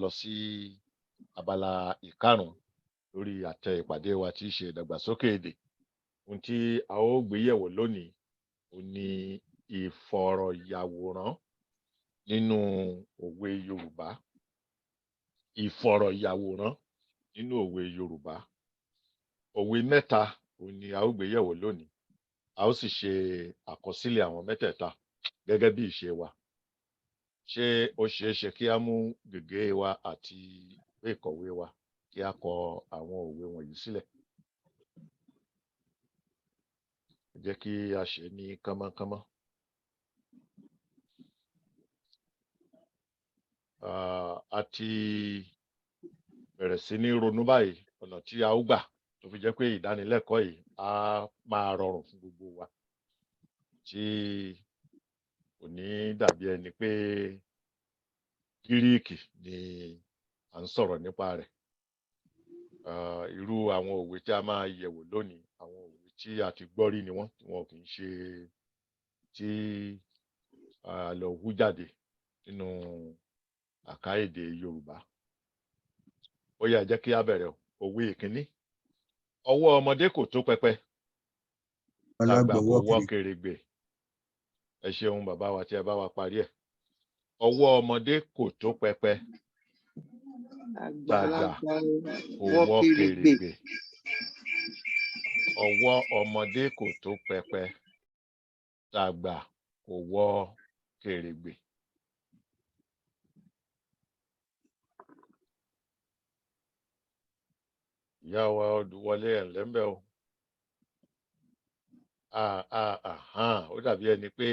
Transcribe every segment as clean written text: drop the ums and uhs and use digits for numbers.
lọ sí abala ìkarùn lórí àtẹ ìpàdé wa tí í ṣe ìdàgbàsókè èdè. Ohun tí a ó gbé yẹ̀wò lónìí ó ní ìfọ̀rọ̀yàwòrán nínú òwe Yorùbá. Ìfọ̀rọ̀yàwòrán nínú òwe Yorùbá. Òwe mẹ́ta ó ní a ó gbé yẹ̀wò lónìí. A ó sì ṣe àkọsílẹ̀ àwọn mẹ́tẹ̀ẹ̀ta gẹ́gẹ́ bí ìṣe wa. Ṣé ó ṣeé ṣe kí a mú gègé wa àti ìwé ìkọ̀wé wa kí a kọ àwọn òwe wọ̀nyí sílẹ̀? Ẹ jẹ́ kí a ṣe ní kánmọ́kánmọ́. A ti bẹ̀rẹ̀ sí ní ronú báyìí ọ̀nà tí a ó gbà tó fi jẹ́ pé ìdánilẹ́kọ̀ọ́ yìí á máa rọrùn fún gbogbo wa, tí kò ní dàbí ẹni pé Gíríìkì ni à ń sọ̀rọ̀ nípa rẹ̀. Irú àwọn òwe tí a máa yẹ̀wò lónìí, àwọn òwe tí a ti gbọ́ rí ni wọ́n, wọn kì í ṣe tí a lọ hú jáde nínú àká èdè Yorùbá. Ó yá, jẹ́ kí a bẹ̀rẹ̀. Òwe ìkíní. Ọwọ́ ọmọdé kò tó pẹpẹ, tàgbà kò wọ́ kèrègbè. Ẹ ṣeun bàbá wa tí ẹ bá wa parí ẹ̀. Ọwọ́ ọmọdé kò tó pẹpẹ, tàgbà kò wọ́ kèrègbè. Ọwọ́ ọmọdé kò tó pẹpẹ, tàgbà kò wọ́ kèrègbè. Ìyá wa Odùwọlé ẹ̀ ǹlẹ́ ńbẹ̀ o. Ó dàbí ẹni pé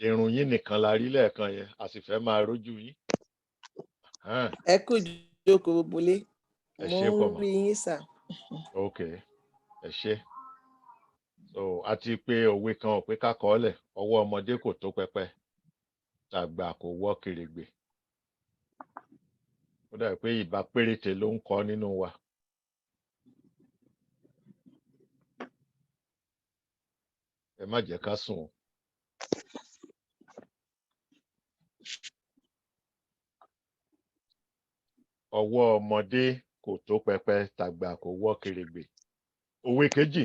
irun yín nìkan la rí lẹ́ẹ̀kan yẹn, a sì fẹ́ máa rójú yín. Ẹ kú ìjókòó gbogbo ilé. Ẹ Mo ṣé ń pọ̀ mà. rí yín sà. Ok, ẹ ṣé. So a ti pé òwe kan ò pé ká kọ ọ́ lẹ̀. Ọwọ́ ọmọdé kò tó pẹpẹ, tàgbà kò wọ́ kèrègbè. Ó dàbí pé ìbá péréte ló ń kọ nínú wa. Ẹ má jẹ́ ká sùn o. Ọwọ́ ọmọdé kò tó pẹpẹ, tàgbà kò wọ́ kèrègbè. Òwe kejì.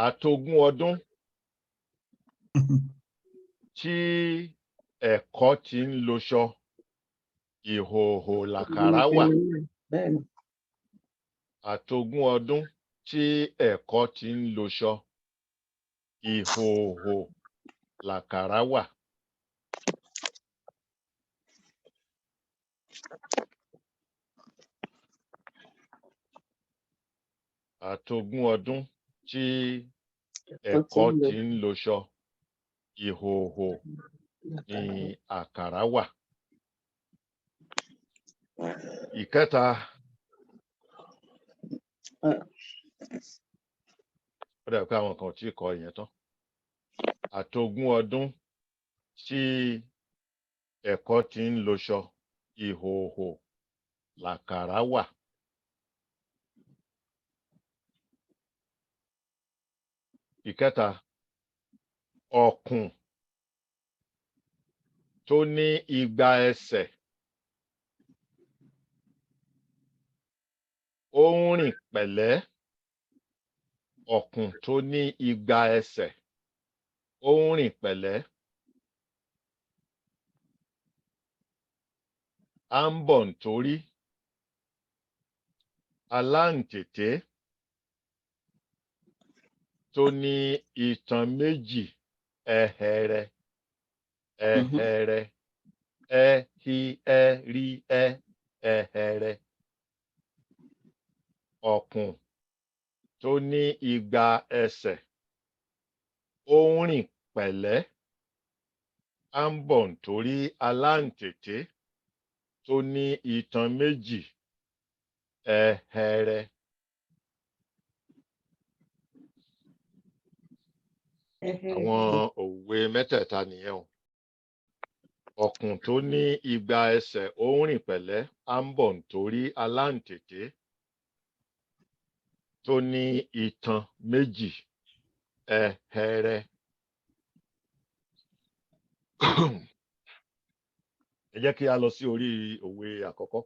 Àtogún ọdún tí ẹ̀kọ́ ti ń loṣọ, ìhòhò làkàrà wà. Àtogún ọdún tí ẹ̀kọ́ ti ń loṣọ, ìhòhò làkàrà wà. Àtogún ọdún tí ẹ̀kọ́ ti ń loṣọ, ìhòhò ni àkàrà wà. Ìkẹta. Ó dàbí pé àwọn kan ò tí ì kọ ìyẹn tán. Àtogún ọdún tí ẹ̀kọ́ ti ń loṣọ, ìhòhò làkàrà wà. Ìkẹta. Ọ̀kùn tó ní igba ẹsẹ̀, ó ń rìn pẹ̀lẹ́. Ọ̀kùn tó ní igba ẹsẹ̀, ó ń rìn pẹ̀lẹ́. À ń bọ̀ nítorí aláǹtèté tó ní itan méjì, ẹhẹrẹ, ẹhẹrẹ, ẹhirẹ, ẹhẹrẹ. Ọ̀kùn tó ní igba ẹsẹ̀, ó ń rìn pẹ̀lẹ́. À ń bọ̀ nítorí aláǹtèté tó ní itan méjì, ẹhẹrẹ. Àwọn òwe mẹ́tẹ̀ẹ̀ta nìyẹn o. Ọ̀kùn tó ní igba ẹsẹ̀, ó ń rìn pẹ̀lẹ́. À ń bọ̀ nítorí aláǹtèté tó ní itan méjì, ẹhẹrẹ. ẹ jẹ́ kí a lọ sí orí òwe àkọ́kọ́.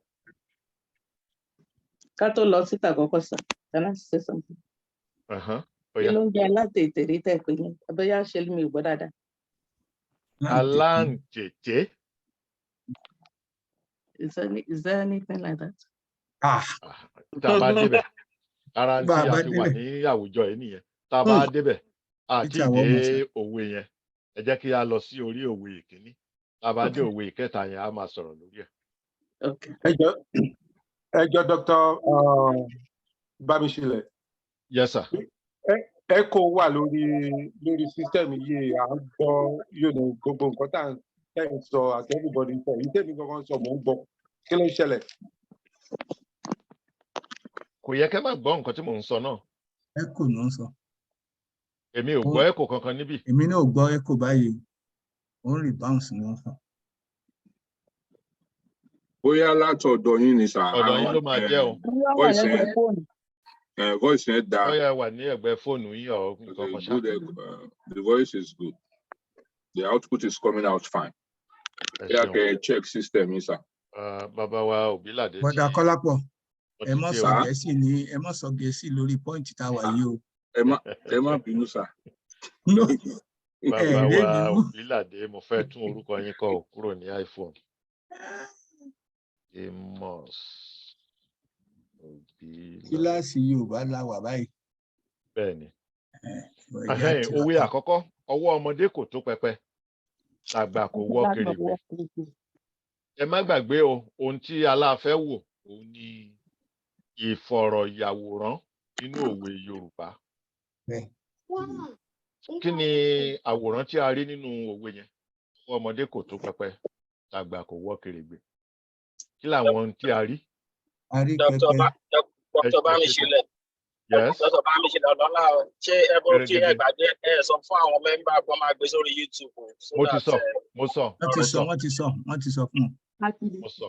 Ká tó lọ síta àkọ́kọ́ sà, can I say something? Kí ló ń jẹ́ alátètèrè tẹ̀ pé yín? Abẹ́yá ṣe mi ò gbọ́ dáadáa. Aláǹtètè. Is there anything like that? Tá a bá débẹ̀, ara tí a fi wà ní àwùjọ yìí nìyẹn. Tá a bá débẹ̀, àti dé òwe yẹn. Ẹ jẹ́ kí a lọ sí orí òwe ìkíní. Tá a bá dé òwe ìkẹta yẹn, a máa sọ̀rọ̀ lórí ẹ̀. Ẹ jọ̀ọ́ Dr. Bamisile. Yes, sir. Echo wà lórí system yìí, à ń gbọ́ gbogbo nǹkan tá à ń sọ àti everybody sọ. Ìtẹ́mi gangan sọ mò ń gbọ́. Kí ló ń ṣẹlẹ̀? Kò yẹ kẹ́ máa gbọ́ nǹkan tí mò ń sọ náà. Echo ló ń sọ. Èmi ò gbọ́ echo kankan níbí. Èmi náà ò gbọ́ echo báyìí. Ó ń rebounce ni wọ́n sọ. Bóyá látọ̀dọ̀ yín ni sà. Ọ̀dọ̀ yín ló máa jẹ́ o. Voice yẹn dá. Bóyá wà ní ẹ̀gbẹ́ fóònù yín ọ̀ nǹkan kan ṣá. The voice is good. The output is coming out fine. Yeah, okay, check system yín sà. Bàbá wa Òbílàdé. Bọ̀dà Kọ́lápọ̀, ẹ má sọ Gẹ̀ẹ́sì lórí pọ́ìntì tá a wà yìí o. Ẹ má bínú sà. Bàbá wa Òbílàdé, mo fẹ́ tún orúkọ yín kọ kúrò ní iPhone. Kíláàsì Yorùbá la wà báyìí. Bẹ́ẹ̀ni. Òwe àkọ́kọ́, ọwọ́ ọmọdé kò tó pẹpẹ, àgbà kò wọ́ kèrègbè. Ẹ má gbàgbé o, ohun tí aláfẹ́ wò òun ni ìfọ̀rọ̀yàwòrán nínú òwe Yorùbá. Kí ni àwòrán tí a rí nínú òwe yẹn? Ọwọ́ ọmọdé kò tó pẹpẹ, àgbà kò wọ́ kèrègbè. Kí làwọn tí a rí? A rí pẹpẹ. Dr. Bamisile. Yes. Dr. Bamisile ọ̀dọ́lá ṣé ẹ bọ́ tí ẹ gbàgbé ẹ sọ fún àwọn mẹ́mbà kan máa gbé sórí YouTube. Mo ti sọ. Wọ́n ti sọ fún un. Mo sọ.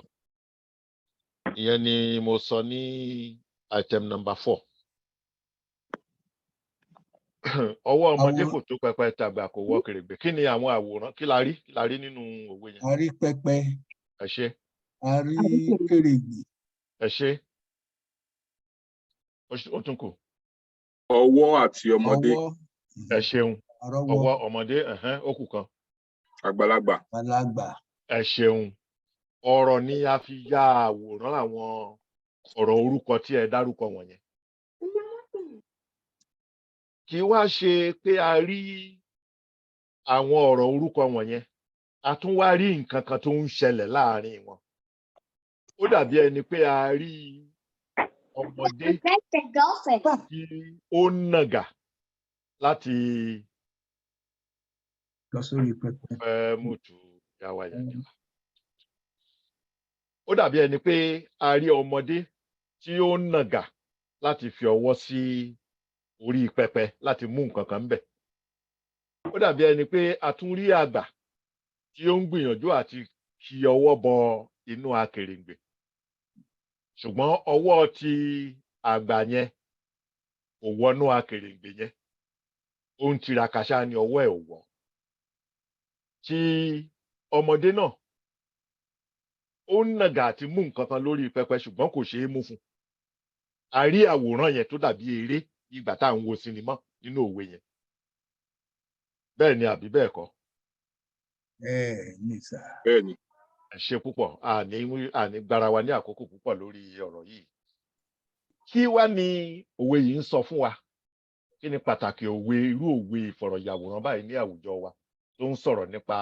Ìyẹn ni mo sọ ní item number 4. Ọwọ́ ọmọdé kò tó pẹpẹ, tàgbà kò wọ́ kèrègbè. Kí ni àwọn àwòrán? Kí la rí nínú òwe yẹn? A rí pẹpẹ. Ẹ ṣé. A rí kèrègbè. Ẹ ṣé. Ó tún kù. Ọwọ́ àti ọmọdé. Ẹ ṣeun. Ọwọ́ ọmọdé, ó kù kan. Àgbàlagbà. Ẹ ṣeun. Ọ̀rọ̀ ni a fi ya àwòrán àwọn ọ̀rọ̀ orúkọ tí ẹ dárúkọ wọ̀nyẹn. Kì í wá ṣe pé a rí àwọn ọ̀rọ̀ orúkọ wọ̀nyẹn, a tún wá rí nǹkan kan tó ń ṣẹlẹ̀ láàrin wọn. Ó dàbí ẹni pé a rí ọmọdé tí ó nàgà láti lọ sórí pẹpẹ. Fẹ́ mùtù yàwá yàjọ. Ó dàbí ẹni pé a rí ọmọdé tí ó nàgà láti fi ọwọ́ sí orí pẹpẹ láti mú nǹkan kan bẹ̀. Ó dàbí ẹni pé a tún rí àgbà tí ó ń gbìyànjú àti kí ọwọ́ bọ inú akèrègbè. Ṣùgbọ́n ọwọ́ ti àgbà yẹn kò wọnú akèrègbè yẹn. Ó ń tiraka ṣá ni ọwọ́ ẹ̀ ò wọ̀. Tí ọmọdé náà ó ń nàgà àti mú nǹkan kan lórí pẹpẹ ṣùgbọ́n kò ṣeé mú fún. A rí àwòrán yẹn tó dàbí eré ìgbà tá à ń wo sinimá nínú òwe yẹn. Bẹ́ẹ̀ ni àbí bẹ́ẹ̀ kọ́? Bẹ́ẹ̀ni sà. Bẹ́ẹ̀ni. Ẹ ṣé púpọ̀, àní gbára wa ní àkókò púpọ̀ lórí ọ̀rọ̀ yìí. Kí wá ni òwe yìí ń sọ fún wa? Kí ni pàtàkì irú òwe ìfọ̀rọ̀yàwòrán báyìí ní àwùjọ wa tó ń sọ̀rọ̀ nípa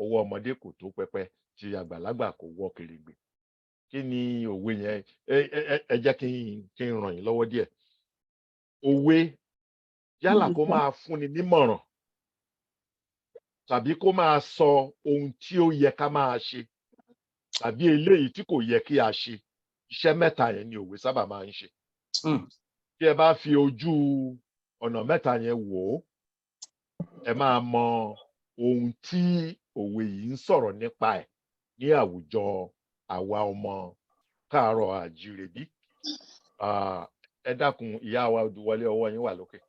ọwọ́ ọmọdé kò tó pẹpẹ, tí àgbàlagbà kò wọ́ kèrègbè? Kí ni òwe yẹn? Ẹ jẹ́ kí n ràn yín lọ́wọ́ díẹ̀. Òwe yálà kó máa fúnni nímọ̀ràn tàbí kó máa sọ ohun tí ó yẹ ká máa ṣe tàbí eléyìí tí kò yẹ kí a ṣe. Iṣẹ́ mẹ́ta yẹn ni òwe sábà máa ń ṣe. Tí ẹ bá fi ojú ọ̀nà mẹ́ta yẹn wò ó, ẹ máa mọ ohun tí òwe yìí ń sọ̀rọ̀ nípa ẹ̀ ní àwùjọ àwa ọmọ káàárọ̀ àjíire bí. Ẹ dákun, ìyá wa Odùwọlé, ọwọ́ yín wà lókè.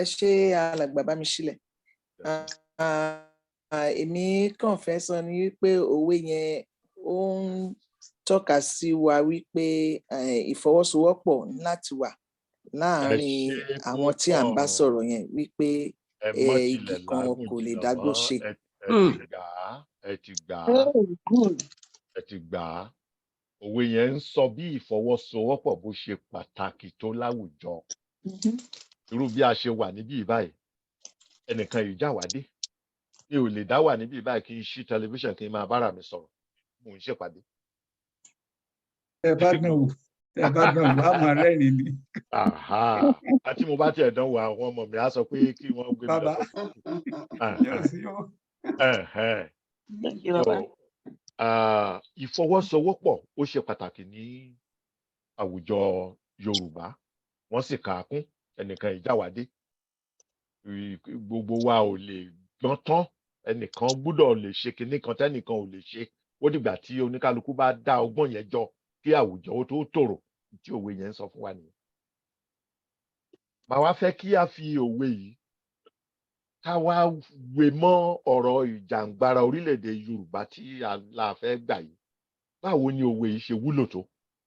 Ẹ ṣé alàgbà Bamisile. èmi kàn fẹ́ sọ ni wípé òwe yẹn ó ń tọ́ka sí wa wípé ìfọwọ́sowọ́pọ̀ láti wà láàárín àwọn tí à ń bá sọ̀rọ̀ yẹn wípé igi kan kò lè dágbó ṣe. ẹ ti gbà á òwe yẹn ń sọ bí ìfọwọ́sowọ́pọ̀ bó ṣe pàtàkì tó láwùjọ irú bí a ṣe wà níbí báyìí ẹnìkan ìjáwádé mi ò lè dá wà níbí báyìí kí n ṣí tẹlifíṣàn kí n máa bára mi sọ̀rọ̀ mò ń ṣèpàdé. ẹ bá dán wò á máa rẹ́rìn ni. àti mo bá tiẹ̀ dánwò àwọn ọmọ mi á sọ pé kí wọ́n gbé mi lọ ìfọwọ́sowọ́pọ̀ ó ṣe pàtàkì ní àwùjọ Yorùbá wọ́n sì kà á kún ẹnìkan ìjáwádé gbogbo wa ò lè gbọ́n tán ẹnìkan gbọ́dọ̀ lè ṣe kinní kan tẹ́nìkan ò lè ṣe ó dìgbà tí oníkálukú bá dá ọgbọ́n yẹn jọ kí àwùjọ ó tó tòrò tí òwe yẹn ń sọ fún wa nìyẹn. màá wá fẹ́ kí a fi òwe yìí ká wá wé mọ́ ọ̀rọ̀ ìjàǹgbara orílẹ̀-èdè Yorùbá tí la fẹ́ gbà yìí báwo ni òwe yìí ṣe wúlò tó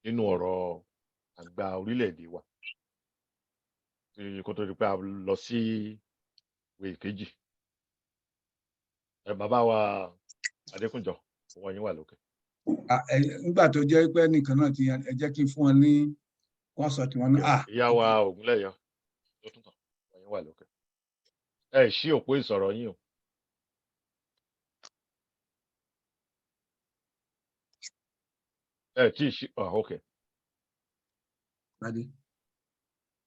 nínú ọ̀rọ̀ àgbà orílẹ̀-èdè wa kó tó di pé a lọ sí ìwé kejì. Bàbá wa Adékúnjọ wọ́n yín wà lókè. nígbà tó jẹ́ pé nìkan náà ti ẹ jẹ́ kí n fún wọn ní wọ́n sọ tí wọ́n náà. ìyá wa Ògúnlẹ̀yọ tó tún kàn wọ́n yín wà lókè. ẹ ṣí òpó ìsọ̀rọ̀ yín o. ẹ tí ì ṣí ok.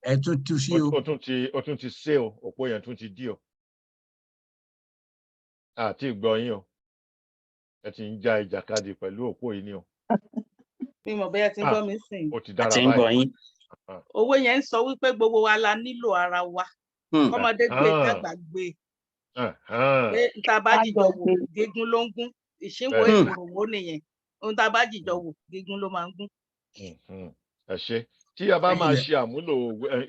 ẹ tún tú sí o. ó tún ti ṣe o òpó yẹn tún ti dí o. àti ìgbọ́ yín o ẹ ti ń já ìjàkadì pẹ̀lú òpó yìí ni o. mi mọ̀ bóyá ti ń gbọ́ mi sìn. ó ti dára báyìí. owó yẹn ń sọ wípé gbogbo wa la nílò ara wa kọ́mọdé gbé dàgbà gbé pé tá a bá jìjọ wò gígùn ló ń gún ìṣínwó ìfòròwó nìyẹn ohun tá a bá jìjọ wò gígùn ló máa ń gún. ẹ ṣe tí a bá máa ṣe àmúlò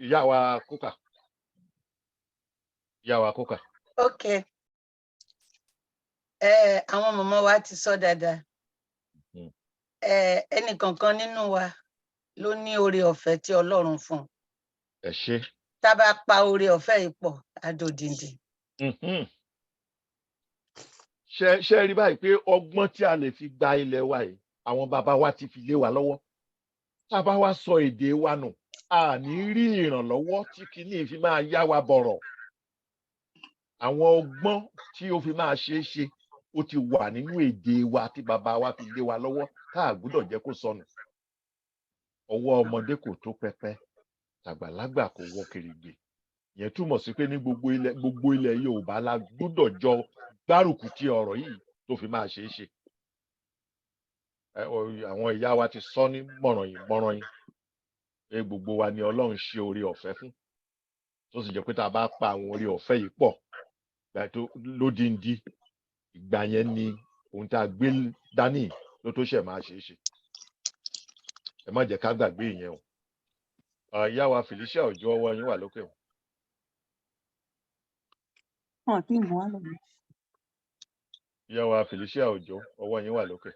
ìyá wa kókà. ok àwọn mọ̀mọ́ wa ti sọ dáadáa ẹnìkankan nínú wa ló ní oore ọ̀fẹ́ tí Ọlọ́run fún un. ẹ ṣe. tá a bá pa oore ọ̀fẹ́ yìí pọ̀ adòdìndì. ṣe rí báyìí pé ọgbọ́n tí a lè fi gba ilẹ̀ wa yìí àwọn bàbá wa ti fi lé wa lọ́wọ́ tá a bá wá sọ èdè wa nù a ní rí ìrànlọ́wọ́ tí kìíní fi máa yá wa bọ̀rọ̀ àwọn ọgbọ́n tí ó fi máa ṣeé ṣe ó ti wà nínú èdè wa tí bàbá wa fi lé wa lọ́wọ́ tá a gbọ́dọ̀ jẹ́ kó sọnù ọwọ́ ọmọdé kò tó pẹpẹ tàgbàlagbà kò wọ kèrègbè ìyẹn túmọ̀ sí pé ní gbogbo ilẹ̀ Yorùbá la gbọ́dọ̀ jọ gbárùkù ti ọ̀rọ̀ yìí tó fi máa ṣeé ṣe àwọn ìyá wa ti sọ ní mọ̀ràn yìí pé gbogbo wa ni Ọlọ́run ṣe oore ọ̀fẹ́ fún tó sì jẹ́ pé tá a bá pa àwọn oore ọ̀fẹ́ yìí pọ̀ lódìndí ìgbà yẹn ni ohun tá a gbé dání ló tó ṣẹ̀ máa ṣeé ṣe ẹ má jẹ́ ká gbàgbé ìyẹn o ìyá wa Felicia Òjó ọwọ́ yín wà lókè o. ìyá wa Felicia Òjó ọwọ́ yín wà lókè.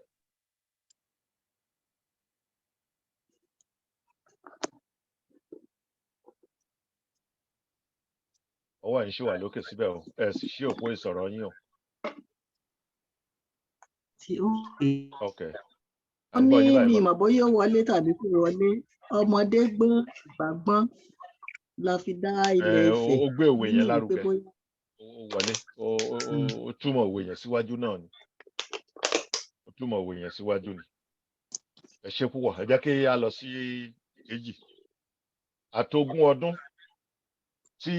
ọwọ́ yín ṣì wà lókè síbẹ̀ o ẹ sì ṣí òpó ìsọ̀rọ̀ yín o. ok. wọ́n ní mi ìmọ̀ bóyá ó wọlé tàbí kò wọlé ọmọdé gbọ́n àgbà gbọ́n la fi dá ilẹ̀ Ifẹ̀. ó gbé òwe yẹn lárugẹ ó wọlé ó túmọ̀ òwe yẹn síwájú náà ni ó túmọ̀ òwe yẹn síwájú ni ẹ ṣe púpọ̀ ẹ jẹ́ kí a lọ sí èjì àtogún ọdún tí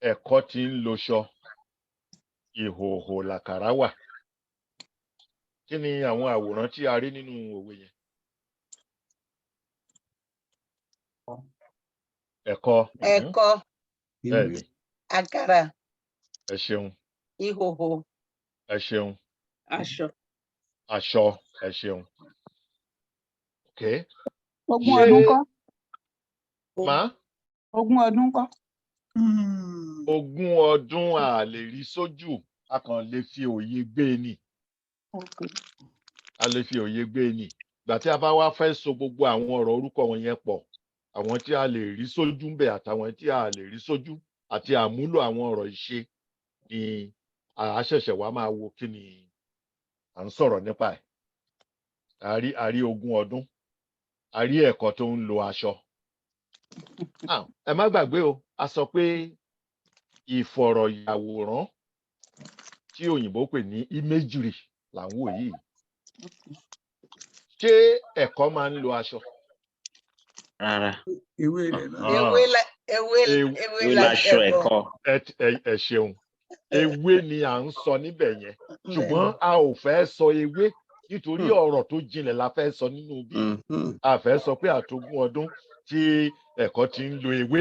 ẹ̀kọ́ ti ń loṣọ ìhòòhò làkàrà wà kí ni àwọn àwòrán tí a rí nínú òwe yẹn. ẹ̀kọ́ bẹ́ẹ̀ni àkàrà ẹ ṣeun ìhòòhò ẹ ṣeun aṣọ ẹ ṣeun. ok. ogún ọdún kọ́. má. ogún ọdún kọ́. ogún ọdún a lè rí sójú, a kàn lè fi òye gbé ni. A lè fi òye gbé ni. Ìgbà tí a bá wá fẹ́ so gbogbo àwọn ọ̀rọ̀ orúkọ wọn yẹn pọ̀, àwọn tí a lè rí sójú ń bẹ àtàwọn tí a lè rí sójú àti àmúlò àwọn ọ̀rọ̀ ìṣe ni a ṣẹ̀ṣẹ̀ wá máa wo kí ni à ń sọ̀rọ̀ nípa ẹ̀. A rí ogún ọdún, a rí ẹ̀kọ́ tó ń lo aṣọ. Ẹ má gbàgbé o, a sọ pé ìfọ̀rọ̀yàwòrán tí òyìnbó pè ní imagery là ń wò yìí. Ṣé ẹ̀kọ́ máa ń lo aṣọ? Rárá. Ewé rẹ̀ náà. Ewé láṣọ ẹ̀kọ́. Ẹ ṣeun. Ewé ni à ń sọ níbẹ̀ yẹn. Ṣùgbọ́n a ò fẹ́ sọ ewé nítorí ọ̀rọ̀ tó jinlẹ̀ la fẹ́ sọ nínú bí. A fẹ́ sọ pé àtogún ọdún tí ẹ̀kọ́ ti ń lo ewé.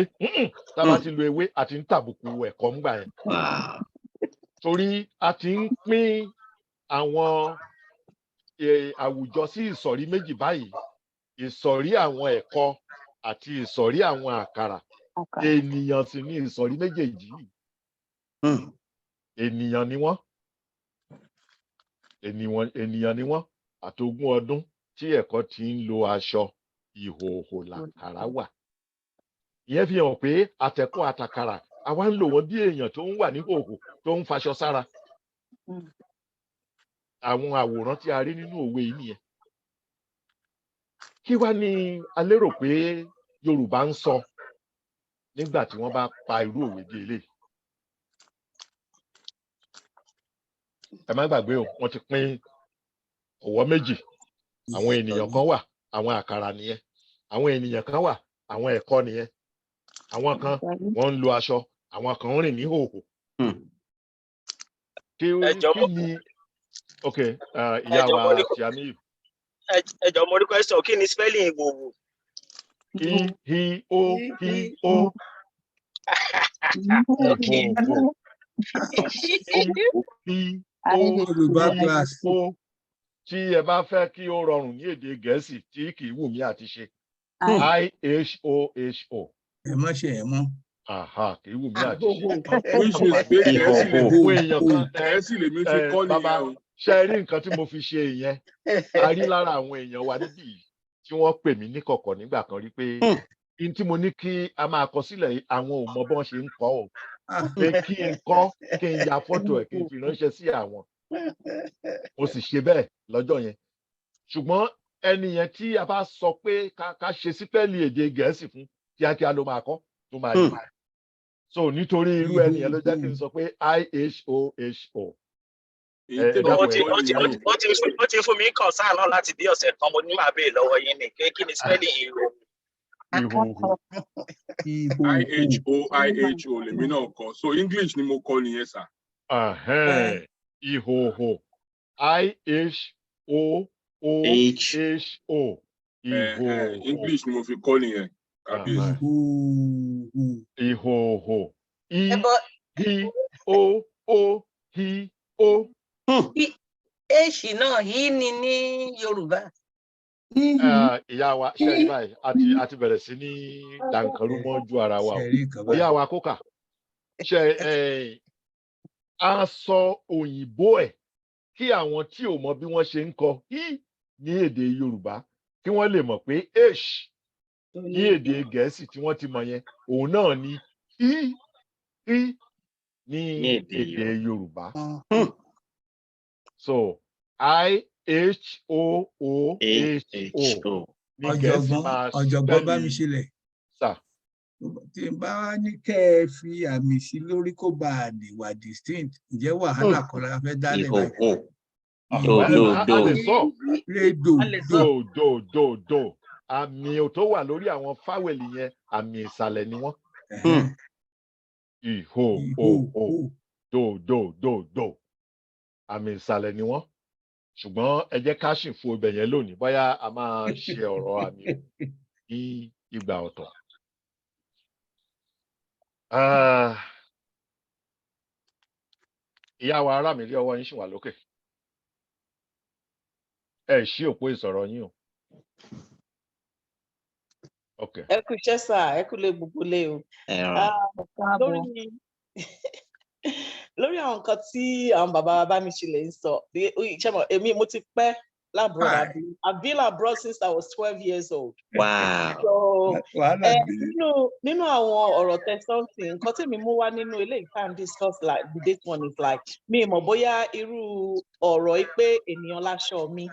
Tá a bá ti lo ewé, a ti ń tàbùkù ẹ̀kọ́ ńgbà yẹn. Torí a ti ń pín àwọn àwùjọ sí ìsọ̀rí méjì báyìí. Ìsọ̀rí àwọn ẹ̀kọ́ àti ìsọ̀rí àwọn àkàrà. Ènìyàn sì ní ìsọ̀rí méjèèjì yìí. Ènìyàn ni wọ́n. Ènìyàn ni wọ́n. Àtogún ọdún tí ẹ̀kọ́ ti ń lo aṣọ ìhòòhò làkàrà wà. Ìyẹn fi hàn pé àtẹ̀kọ́ àtàkàrà àwa ń lò wọ́n bí èèyàn tó ń wà ní hòhò tó ń faṣọ sára. Àwọn àwòrán tí a rí nínú òwe yìí nìyẹn. Kí wá ni a lérò pé Yorùbá ń sọ nígbà tí wọ́n bá pa irú òwe bí eléyìí? Ẹ má gbàgbé o, wọ́n ti pín ọ̀wọ́ méjì. Àwọn ènìyàn kan wà, àwọn àkàrà nìyẹn. Àwọn ènìyàn kan wà, àwọn ẹ̀kọ́ nìyẹn. Àwọn kan wọ́n ń lo aṣọ, àwọn kan ń rìn ní hòhò. Kí ni ìyá wa ti a ní. Ẹ jọ̀ọ́ mo rí question, kí ni spelling ìhòhò? I-H-O-H-O. Yorùbá class. Tí ẹ bá fẹ́ kí ó rọrùn ní èdè Gẹ̀ẹ́sì tí kì í wù mí àti ṣe. I-H-O-H-O. Ẹ má ṣe ẹ̀ mọ́. Kì í wù mí àti ṣe. Which is pé Gẹ̀ẹ́sì lèmi fi kọ́ nìyẹn o. Ṣé ẹ rí nǹkan tí mo fi ṣe ìyẹn? A rí lára àwọn èèyàn wa níbí yìí tí wọ́n pè mí ní kọ̀kọ̀ nígbà kan rí pé n tí mo ní kí a máa kọ sílẹ̀ yìí àwọn ò mọ bọ́n ṣe ń kọ́ o. Pé kí n kọ́, kí n ya fọ́tò ẹ̀, kí n fi ránṣẹ́ sí àwọn. Mo sì ṣe bẹ́ẹ̀ lọ́jọ́ yẹn. Ṣùgbọ́n ẹni yẹn tí a bá sọ pé ká ṣe sípẹ́ẹ̀lì èdè Gẹ̀ẹ́sì fún kíákíá ló máa kọ́ tó máa yẹ. So nítorí irú ẹni yẹn ló jẹ́ kí n sọ pé I-H-O-H-O. Ó ti fún mi kàn sáà náà láti bí ọ̀sẹ̀ kan, mo ní máa béèrè lọ́wọ́ yín ni pé kí ni spelling ìhòòhò? I-H-O-I-H-O lèmi náà kọ. So English ni mo kọ nìyẹn sà. Ìhòòhò. I-H-O-O-H-O. Ìhòòhò. English ni mo fi kọ nìyẹn. Ìhòòhò. I-H-O-O-H-O. Èṣì náà yìí ni ní Yorùbá. Ìyá wa ṣe rí báyìí àti bẹ̀rẹ̀ sí ní dànkàrú mọ́ ju ara wa o. Ìyá wa kókà ṣe a sọ òyìnbó ẹ̀ kí àwọn tí ò mọ bí wọ́n ṣe ń kọ ní èdè Yorùbá kí wọ́n lè mọ̀ pé h ní èdè Gẹ̀ẹ́sì tí wọ́n ti mọ̀ yẹn òun náà ni ní èdè Yorùbá. So I-H-O-O-H-O ní Gẹ̀ẹ́sì máa ọ̀jọ̀gbọ́n Bamisile. Tí n bá ní kẹ́ ẹ fi àmì sí lórí kó bá a lè wà distinct, ǹjẹ́ wàhálà kan la fẹ́ dálẹ̀ báyìí? Do. Àmì tó wà lórí àwọn fáwẹ̀lì yẹn àmì ìsàlẹ̀ ni wọ́n. Do. Àmì ìsàlẹ̀ ni wọ́n. Ṣùgbọ́n ẹ jẹ́ ká ṣì fo ibẹ̀ yẹn lónìí bóyá a máa ṣe ọ̀rọ̀ àmì ní ìgbà ọ̀tọ̀. Ìyá wa ará mi rí ọwọ́ yín ṣì wà lókè. Ẹ ṣí òpó ìsọ̀rọ̀ yín o. Ẹ kú iṣẹ́ sà, ẹ kú lé gbogbo lé o. Lórí lórí àwọn nǹkan tí àwọn bàbá Bamisile ń sọ èmi mo ti pẹ́ labroad. I've been abroad since I was 12 years old. Wow. So nínú àwọn ọ̀rọ̀ something nǹkan tí mi mú wá nínú eléyìí tá ń discuss like this one is like mi mọ̀ bóyá irú ọ̀rọ̀ pé ènìyàn láṣọ mi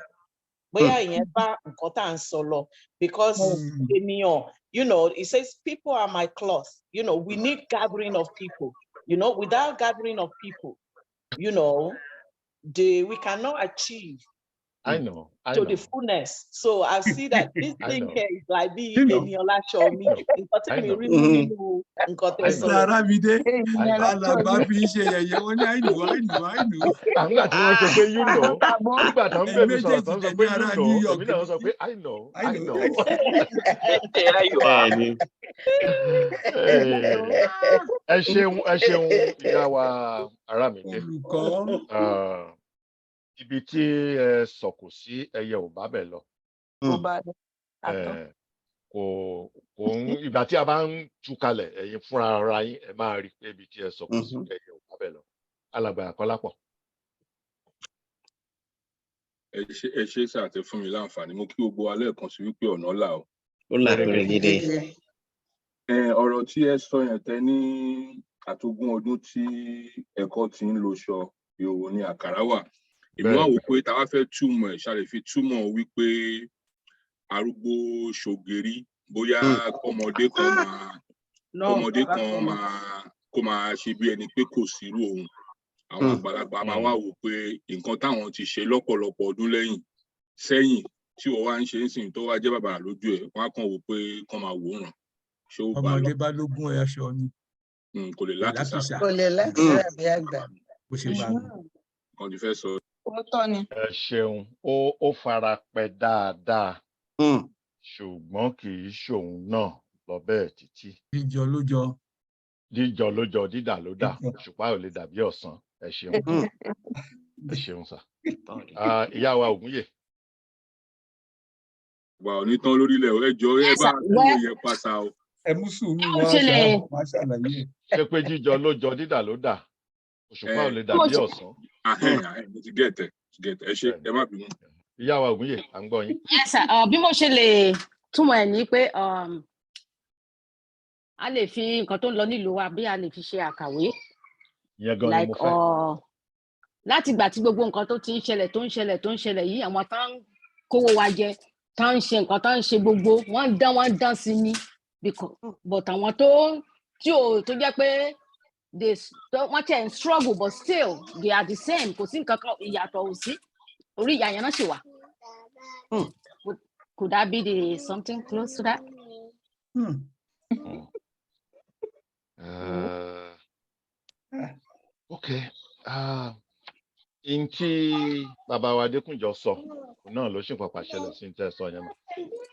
bóyá ìyẹn bá nǹkan tá ń sọ lọ because ènìyàn it says people are my cloth. We need gathering of people. Without gathering of people, we cannot achieve I know. the fullness. So I see that this thing here is like being Eniola show me. I know. Ẹ ṣeun ìyá wa Aramide. Ibi tí ẹ sọ̀kò sí ẹyẹ ò bá bẹ̀ lọ. Kò ìgbà tí a bá ń tú kalẹ̀ ẹ̀yin fúnra ara yín ẹ máa rí pé ibi tí ẹ sọ̀kò sí ẹyẹ ò bá bẹ̀ lọ. Alàgbà Kọ́lápọ̀. Ẹ ṣe ṣàtẹ fún mi láǹfààní mo kí gbogbo alẹ́ kan sí wípé ọ̀nà là o. Ó là pérégedé. Ọ̀rọ̀ tí ẹ sọ yẹn tẹ́ ní àtogún ọdún tí ẹ̀kọ́ ti ń lo ṣọ ìhòòhò ni àkàrà wà. Èmi wá wò pé tá a fẹ́ túmọ̀ ẹ̀ ṣàlè fi túmọ̀ wípé arúgbó ṣògèrí bóyá ọmọdé kan máa ṣe bí ẹni pé kò sírú òun. Àwọn àgbàlagbà máa wá wò pé nǹkan táwọn ti ṣe lọ́pọ̀lọpọ̀ ọdún sẹ́yìn tí wọ́n wá ń ṣe ń sìn tó wá jẹ́ bàbá lójú ẹ̀ wọ́n á kàn wò pé kàn máa wòran. Ọmọdé bá lógún aṣọ ni. Kò lè lákìsà. Kò lè lákìsà bí àgbà. Bó ṣe bá mi. Kan ti fẹ́ sọ. Ẹ ṣeun ó fara pẹ́ dáadáa ṣùgbọ́n kì í ṣòun náà lọ bẹ́ẹ̀ títí. Jíjọ lójọ. Jíjọ lójọ dídà ló dà òṣùpá ò lè dàbí ọ̀sán. Ẹ ṣeun. Ẹ ṣeun sà. Ìyá wa Ògúnyè. Wà ò ní tán lórílẹ̀ ẹjọ́ ẹ bá àtúnyẹ̀ yẹn pàṣà o. Ẹ mú sùúrù wá ṣàlàyé. Ṣé pé jíjọ lójọ dídà ló dà òṣùpá ò lè dàbí ọ̀sán. Mo ti gẹ̀tẹ̀ ẹ ṣe ẹ má bínú. Ìyá wa Ògúnyè à ń gbọ́ yín. Yes sir, bí mo ṣe lè túmọ̀ ẹ̀ ní pé a lè fi nǹkan tó ń lọ nílùú wa bí a lè fi ṣe àkàwé. Ìyẹn gan ni mo fẹ́. Láti ìgbà tí gbogbo nǹkan tó ti ń ṣẹlẹ̀ yìí àwọn tó ń kówó wa jẹ tó ń ṣe nǹkan tó ń ṣe gbogbo wọ́n dán sí ni but àwọn tó jẹ́ pé wọ́n tẹ̀ ń struggle but still they are the same kò sí nǹkan kan ìyàtọ̀ ò sí orí ìyá yẹn náà ṣì wà. Could that be something close to that? Okay. In tí bàbá wa Adékúnjọ sọ náà ló ṣì pàpà ṣẹlẹ̀ sí tẹ́ sọ yẹn náà.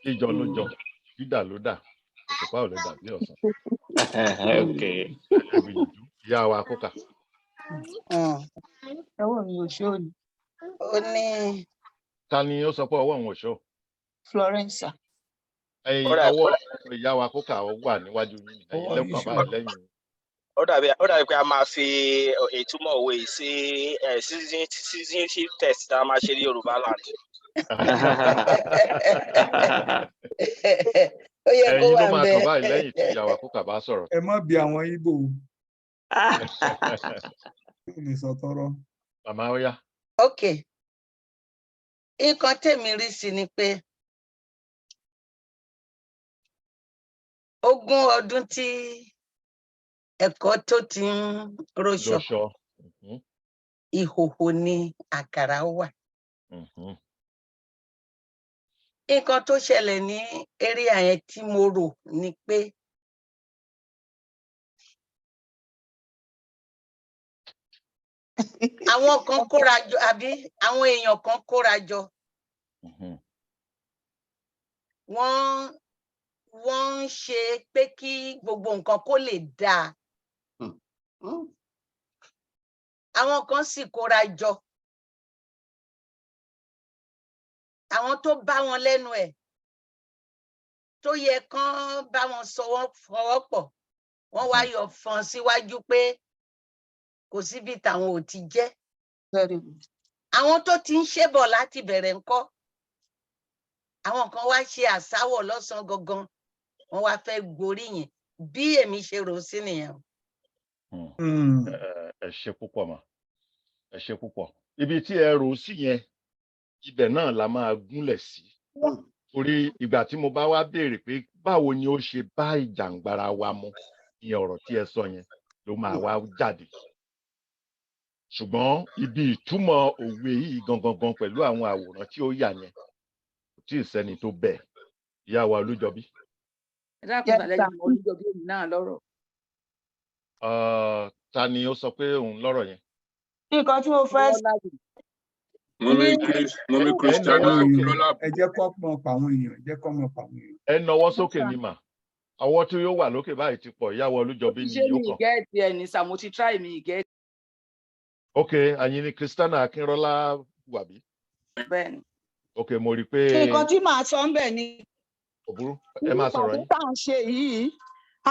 Jíjọ lójọ dídà ló dà òṣùpá ò lè dàbí ọ̀sán. Ìyá wa Kókà. Ọwọ́ mi ò ṣó ni. Ó ní. Ta ni ó sọ pé ọwọ́ òun ò ṣó? Florence. Ọwọ́ ìyá wa Kókà wà níwájú yín ẹ̀yin lẹ́kọ̀ọ́ àbáyé lẹ́yìn. Ó dàbí pé a máa fi ìtumọ̀ òwe sí citizenship test tá a máa ṣe ní Yorùbá land. Ẹ̀yin ló máa kàn báyìí lẹ́yìn tí ìyá wa Kókà bá sọ̀rọ̀. Ẹ má bi àwọn Ìgbò. Lè sọ tọrọ. Màmá ó yá. Okay. Nǹkan tèmi rí sí ni pé 20 ọdún tí ẹ̀kọ́ tó ti ń rọṣọ ìhòhò ni àkàrà wà. Nǹkan tó ṣẹlẹ̀ ní area yẹn tí mo rò ni pé àwọn kan kóra jọ àbí àwọn èèyàn kan kóra jọ wọ́n ń ṣe pé kí gbogbo nǹkan kó lè dáa àwọn kan sì kóra jọ àwọn tó bá wọn lẹ́nu ẹ̀ tó yẹ kán bá wọn sọ wọ́n fọwọ́ pọ̀ wọ́n wá yọ fọ́n síwájú pé kò síbi táwọn ò ti jẹ́. Àwọn tó ti ń ṣe bọ̀ láti bẹ̀rẹ̀ ńkọ́ àwọn kan wá ṣe àsáwọ̀ lọ́sàn-án gangan wọ́n wá fẹ́ gboríyìn bí èmi ṣe rò sí nìyẹn. Ẹ ṣé púpọ̀ mà, ẹ ṣé púpọ̀. Ibi tí ẹ rò sí yẹn ibẹ̀ náà la máa gúnlẹ̀ sí. Torí ìgbà tí mo bá wá béèrè pé báwo ni ó ṣe bá ìjàngbara wa mu ní ọ̀rọ̀ tí ẹ sọ yẹn ló máa wá jáde. Ṣùgbọ́n ibi ìtumọ̀ òwe yìí gangan pẹ̀lú àwọn àwòrán tí ó yà yẹn kò tí ì sẹ́ni tó bẹ̀. Ìyá wa Olújọbí. Ẹ dákun tàlẹ́ yìí mọ Olújọbí èmi náà lọ́rọ̀. Ta ni ó sọ pé òun lọ́rọ̀ yẹn? Nǹkan tí mo fẹ́ Mọ́mí Christiana Akínọ́lá. Ẹ jẹ́ kó mọ̀ pa àwọn èèyàn, ẹ jẹ́ kó mọ̀ pa àwọn èèyàn. Ẹ nawọ́ sókè ni mà. Ọwọ́ tí yóò wà lókè báyìí ti pọ̀. Ìyá wa Olújọbí ni yóò kàn. Ṣé mi gẹ́ẹ̀tì ẹ̀ ní sà mo ti try mi gẹ́ẹ̀tì. Ok, àyìn ni Christiana Akínrọ́lá wàbí. Bẹ́ẹ̀ni. Ok, mo rí i pé. nǹkan tí màá sọ ń bẹ̀ ni. Òbúrú, ẹ máa sọ̀rọ̀ yín. Nípa tó tá à ń ṣe yìí,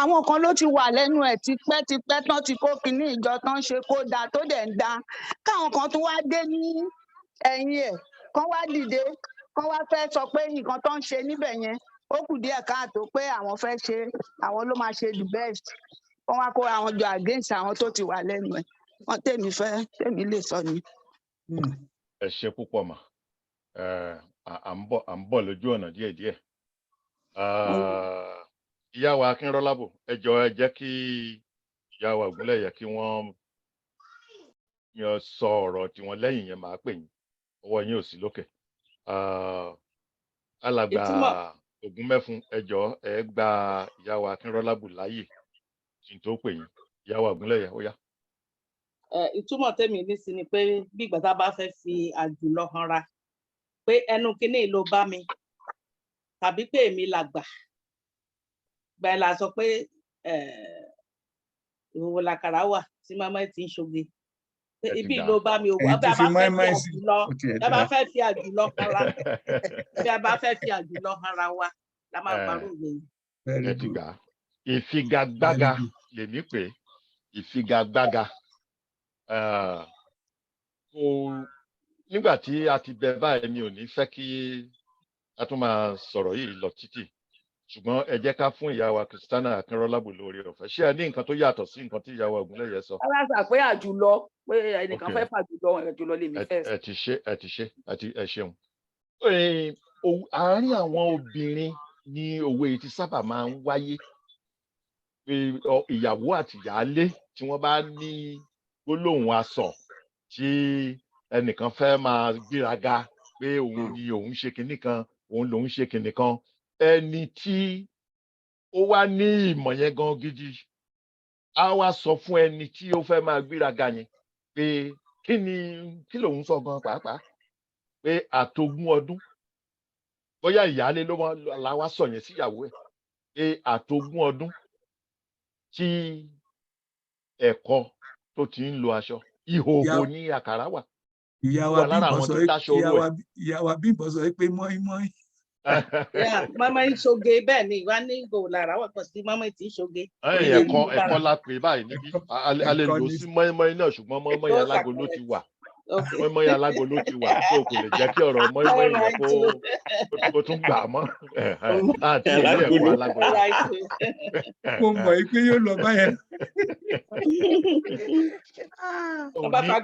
àwọn kan ló ti wà lẹ́nu ẹ̀ tipẹ́tipẹ́ tán ti kó kinní ìjọ tán ṣe kó dáa tó dẹ̀ ń dáa. Káwọn kan tún wá dé ní ẹ̀yìn ẹ̀, kán wá dìde, kán wá fẹ́ sọ pé nǹkan tó ń ṣe níbẹ̀ yẹn ó kù díẹ̀ káàtó pé àwọn fẹ́ ṣe àwọn ló máa ṣe the best. Wọ́n wá kó àwọn jọ against àwọn tó ti wà lẹ́nu ẹ̀. Wọ́n tèmi lè sọ ni. Ẹ ṣé púpọ̀ mà. À ń bọ̀ lójú ọ̀nà díẹ̀díẹ̀. Ìyá wa Akínrọ́lábò, ẹ jọ̀ọ́ ẹ jẹ́ kí ìyá wa Ògúnlẹ̀yẹ kí wọ́n sọ ọ̀rọ̀ tiwọn lẹ́yìn yẹn máa pè yín. Ọwọ́ yín ò sí lókè. Alàgbà Ògúnmẹ́fun, ẹ jọ̀ọ́ ẹ gba ìyá wa Akínrọ́lábò láàyè kí n tó pè yín. Ìyá wa Ògúnlẹ̀yẹ, ó yá. Ìtumọ̀ tèmi ní sí ni pé bí ìgbà tá a bá fẹ́ fi àjùlọ hanra pé ẹnu kínní ló bá mi tàbí pé èmi làgbà gbà la sọ pé ìhòòhò làkàrà wà tí màmá ti ń ṣoge pé ibi ló bá mi òwò bí a bá fẹ́ fi àjùlọ hanra bí a bá fẹ́ fi àjùlọ hanra wa la máa parọ́ òwe yìí. Ẹ ti gbà ìfigagbága lèmi pé ìfigagbága. Nígbà tí a ti bẹ báyìí mi ò ní fẹ́ kí a tún máa sọ̀rọ̀ yìí lọ títì ṣùgbọ́n ẹ jẹ́ ká fún ìyá wa Christiana Akínrọ́lábò lórí ọ̀fẹ́. Ṣé ẹ ní nǹkan tó yàtọ̀ sí nǹkan tí ìyá wa Ògúnlẹ̀yẹ sọ? aláṣà pé àjùlọ pé ẹnìkan fẹ́ fàjùlọ lèmi fẹ́. ẹ ṣeun. Àárín àwọn obìnrin ni òwe ti sábà máa ń wáyé pé ìyàwó àti ìyáálé tí wọ́n bá ní gbólóhùn asọ̀ tí ẹnìkan fẹ́ máa gbéraga pé òun ni òun ṣe kinní kan òun lòun ṣe kinní kan ẹni tí ó wá ní ìmọ̀ yẹn gan gidi á wá sọ fún ẹni tí ó fẹ́ máa gbéraga yẹn pé kí lòun sọ gan pàápàá pé àtogún ọdún bóyá ìyáálé ló la wá sọ yẹn síyàwó ẹ̀ pé àtogún ọdún tí ẹ̀kọ́ tó ti ń lo aṣọ ìhòòhò ní àkàrà wà. Ìyá wa Bímbọ́ sọ pé mọ́ínmọ́ín. Mọ́mọ́ ń ṣoge bẹ́ẹ̀ ni ìwà ní ìgò lára wà pọ̀ sí mọ́mọ́ tí ń ṣoge. Ẹ̀kọ́ la pè báyìí níbí a lè lò sí mọ́ínmọ́ín náà ṣùgbọ́n mọ́ínmọ́ín alágo ló ti wà. Mọ́ínmọ́ín alágo ló ti wà tó kò lè jẹ́ kí ọ̀rọ̀ mọ́ínmọ́ín yẹn kó tún gbà mọ́ àti ilé ẹ̀kọ́ alágo. Mo mọ̀ pé yóò lọ báyẹn.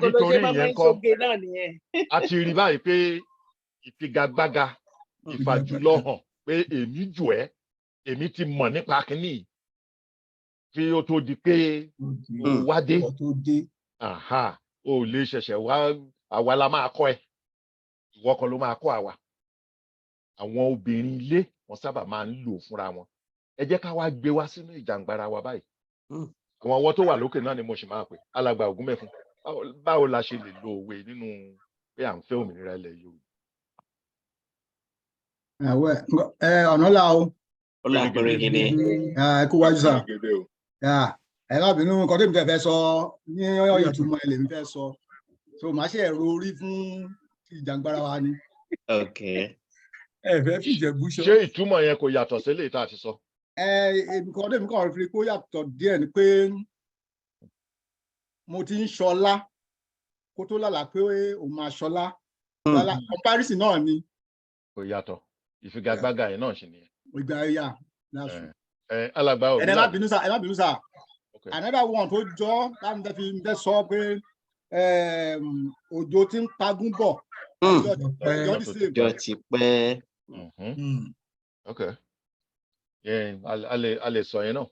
Nítorí ìyẹn kọ́ a ti rí báyìí pé ìfigagbága ìfàjùlọ hàn pé èmi jù ẹ́ èmi ti mọ̀ nípa kínní kí ó tó di pé ó wá dé ó lè ṣẹ̀ṣẹ̀ wá àwa la máa kọ́ ẹ ìwọ kan ló máa kọ́ àwa. Àwọn obìnrin ilé wọn sábà máa ń lò fúnra wọn. Ẹ jẹ́ ká wá gbé wá sínú ìjàngbara wa báyìí. Àwọn ọwọ́ tó wà lókè náà ni mo sì máa pè alàgbà Ògúnmẹ́fun báwo la ṣe lè lo òwe nínú pé à ń fẹ́ òmìnira ilẹ̀ Yorùbá. Ọ̀nà là o. Ọlọ́pẹ̀rẹ̀ gidi. Kú wájú sá. Ẹ má bínú nǹkan tó mi fẹ́ sọ ní ọ̀yọ̀ tó mọ ilé mi fẹ́ sọ. So màá ṣe ẹ̀rọ orí fún ìjàngbara wa ni. Ẹ fẹ́ fi Ìjẹ̀bú sọ. Ṣé ìtumọ̀ yẹn kò yàtọ̀ sí eléyìí tá a ti sọ? Nǹkan tó mi kàn rí pé ó yàtọ̀ díẹ̀ ni pé mo ti ń ṣọlá kó tó lálàá pé òun máa ṣọlá comparison náà ni. kò yàtọ̀ ìfigagbága yẹn náà ṣì nìyẹn. ìgbà ẹ̀yà lásù. alàgbà òbí ẹ má bínú sá another one tó jọ láti fẹ́ sọ pé òjò ti ń pagún bọ̀ ọjọ́ ti pẹ́. ok a lè sọ yẹn náà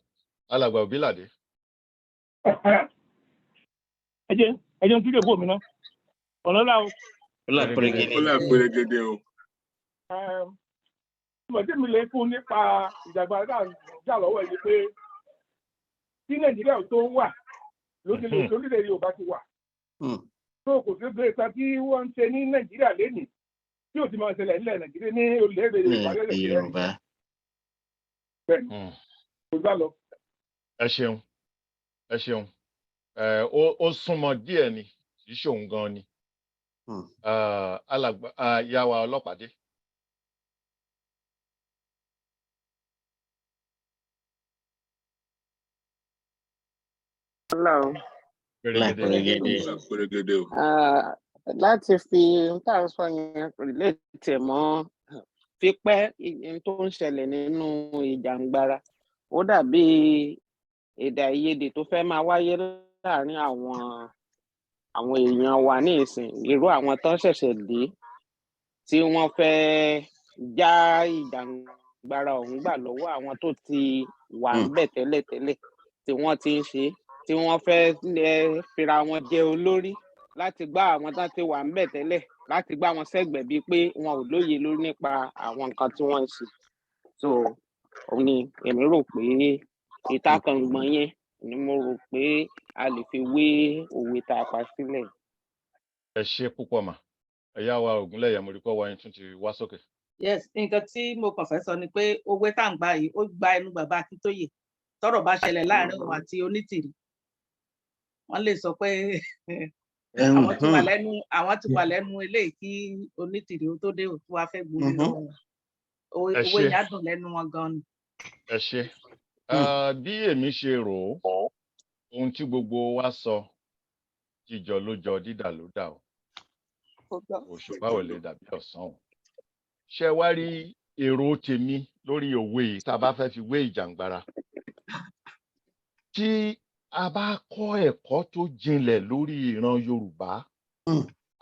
alàgbà òbí làdé. ẹ jẹ́ kí lè bò mí ná ọ̀nà ńlá o. ó là pérégedé o. ìmọ̀ tí mi lè fún nípa ìjàgbá jà lọ́wọ́ yìí pé tí nàìjíríà tó wà lórílẹ̀ Yorùbá ti wà tó kò sí gbé ipa tí wọ́n ń ṣe ní nàìjíríà lénìí tí ò ti máa ṣẹlẹ̀ nílẹ̀ nàìjíríà ní orílẹ̀-èdè Yorùbá bẹ́ẹ̀ kò gbà lọ. ẹ ṣeun ó súnmọ́ díẹ̀ ni kì í ṣòun gan ni alàgbà yàwá ọlọ́pàdé. láti fi tá à ń sọ yẹn relate mọ́ pípẹ́ tó ń ṣẹlẹ̀ nínú ìjàngbara ó dàbí èdè àìyedè tó fẹ́ máa wáyé láàárín àwọn èèyàn wa ní ìsìn irú àwọn tó ṣẹ̀ṣẹ̀ dé tí wọ́n fẹ́ já ìjàngbara ọ̀hún gbà lọ́wọ́ àwọn tó ti wà níbẹ̀ tẹ́lẹ̀tẹ́lẹ̀ tí wọ́n ti ń ṣe tí wọ́n fẹ́ fira wọn jẹ olórí láti gbá àwọn tó ti wà níbẹ̀ tẹ́lẹ̀ láti gbá wọn sẹ́gbẹ̀ẹ́ bíi pé wọn ò lóye lórí nípa àwọn nǹkan tí wọ́n ń ṣe so òun ni èmi rò pé ìtakàngbọ̀n yẹn ni mo rò pé a lè fi wé òwe tá a pa sílẹ̀. ẹ ṣe púpọ̀ mà ẹ̀yà wa Ògúnlẹ̀yẹ mo rí kọ́ wa yẹn tún ti wá sókè. yes nǹkan tí mo kàn fẹ́ sọ ni pé òwe tá à ń gbà yìí ó gba ẹnu bàbá Akíntóyè tọ́rọ̀ bá ṣẹlẹ̀ láàrin òun àti Onítìrí wọ́n lè sọ pé àwọn ti wà lẹ́nu eléyìí kí Onítìrí ó tó dé òtún wá fẹ́ gbórí lọ́wọ́ owó yẹn á dùn lẹ́nu wọn gan ni. ẹ ṣe bí èmi ṣe rò ó ohun tí gbogbo wa sọ jíjọ ló jọ dídà ló dà o òṣùpá ò lè dàbí ọ̀sán o ṣé wá rí èrò tèmi lórí òwe yìí tá a bá fẹ́ fi wé ìjàngbara tí a bá kọ́ ẹ̀kọ́ tó jinlẹ̀ lórí ìran Yorùbá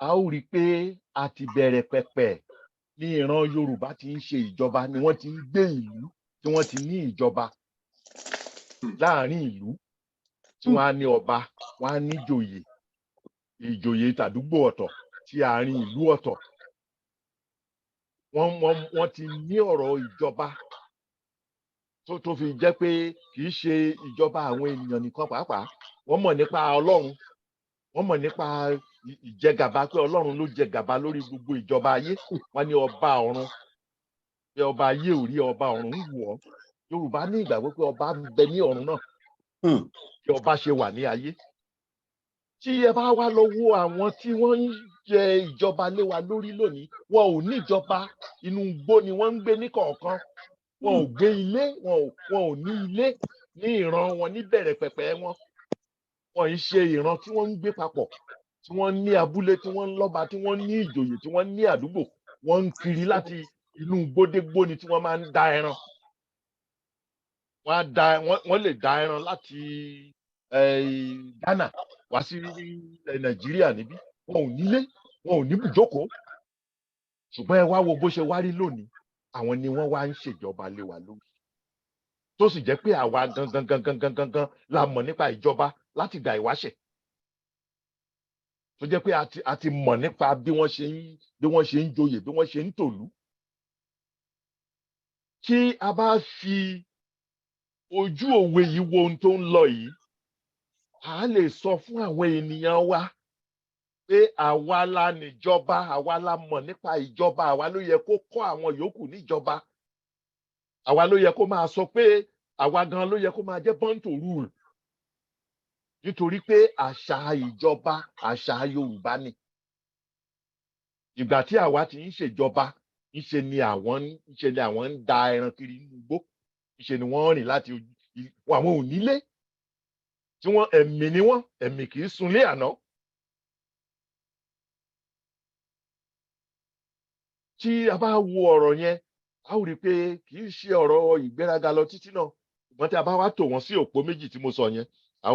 a ó rí i pé a ti bẹ̀rẹ̀ pẹ̀pẹ̀ ní ìran Yorùbá ti ń ṣe ìjọba ni wọ́n ti ń gbé ìlú tí wọ́n ti ní ìjọba láàrin ìlú tí wọ́n á ní ọba wọ́n á ní ìjòyè tàdúgbò ọ̀tọ̀ tí àárín ìlú ọ̀tọ̀ wọ́n ti ní ọ̀rọ̀ ìjọba tó fi jẹ́ pé kì í ṣe ìjọba àwọn ènìyàn nìkan pàápàá wọ́n mọ̀ nípa Ọlọ́run wọ́n mọ̀ nípa ìjẹgàba pé Ọlọ́run ló jẹ gàba lórí gbogbo ìjọba ayé wọ́n ní ọba ọ̀run pé ọba ayé ò rí ọba ọ̀run ń wù ọ́ Yorùbá ní ìgbàgbọ́ pé ọba ń bẹ ní ọ̀run náà bí ọba ṣe wà ní ayé tí ẹ bá wá lọ wo àwọn tí wọ́n ń jẹ ìjọba lé wa lórí lónìí wọn ò ní ìjọba inú igbó ni wọ́n ń gbé ní kọ̀ọ̀kan wọn ò gbé ilé wọn ò ní ilé ní ìran wọn ní bẹ̀rẹ̀ pẹ̀pẹ̀ wọn ń ṣe ìran tí wọ́n ń gbé papọ̀ tí wọ́n ní abúlé tí wọ́n ń lọ́ba tí wọ́n ní ìjòyè tí wọ́n ní àdúgbò wọ́n ń kiri láti inú gbódégbó ni tí wọ́n máa ń da ẹran wọ́n lè da ẹran láti Ghana wá sí Nàìjíríà níbí wọn ò nílé wọn ò ní bùjókòó ṣùgbọ́n ẹ wá wo bó ṣe wá rí lónìí àwọn ni wọ́n wá ń ṣèjọba lé wa lórí tó sì jẹ́ pé àwa gangan la mọ̀ nípa ìjọba láti gbà ìwáṣẹ̀ tó jẹ́ pé a ti mọ̀ nípa bí wọ́n ṣe ń joyè bí wọ́n ṣe ń tòlú kí a bá fi ojú òwe yìí wo ohun tó ń lọ yìí a lè sọ fún àwọn ènìyàn wa pé àwa la níjọba àwa la mọ̀ nípa ìjọba àwa ló yẹ kó kọ́ àwọn yòókù níjọba àwa ló yẹ kó máa sọ pé àwa gan ló yẹ kó máa jẹ́ born to rule nítorí pé àṣà ìjọba àṣà Yorùbá ni ìgbà tí àwa ti ń ṣèjọba ńṣe ni àwọn ń da ẹran kiri nínú igbó ńṣe ni wọ́n rìn láti àwọn ò nílé tí wọ́n ẹ̀mí ni wọ́n, ẹ̀mí kì í sunlé àná. Tí a bá wo ọ̀rọ̀ yẹn, a ó rí i pé kì í ṣe ọ̀rọ̀ ìgbéraga lọ títí náà, ṣùgbọ́n tí a bá wá tò wọ́n sí òpó méjì tí mo sọ yẹn, a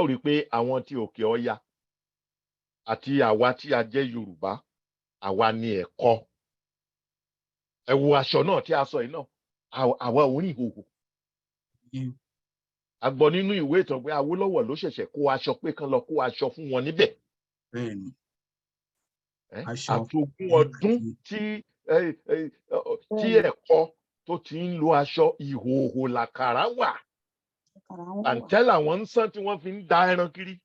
ó rí i pé àwọn tí òkè ọya àti àwa tí a jẹ́ Yorùbá, àwa ni ẹ̀kọ́. Ẹ wo aṣọ náà tí a sọ yìí náà, àwa ò ní ìhòhò. A gbọ́ nínú ìwé ìtàn pé Awólọ́wọ̀ ló ṣẹ̀ṣẹ̀ kó aṣọ pé kán lọ kó aṣọ fún wọn níbẹ̀. Àtogún ọdún tí ẹ̀kọ́ tó ti ń lo aṣọ ìhòhò làkàrà wà. Àǹtẹ́ làwọn ń sán tí wọ́n fi ń da ẹran kiri.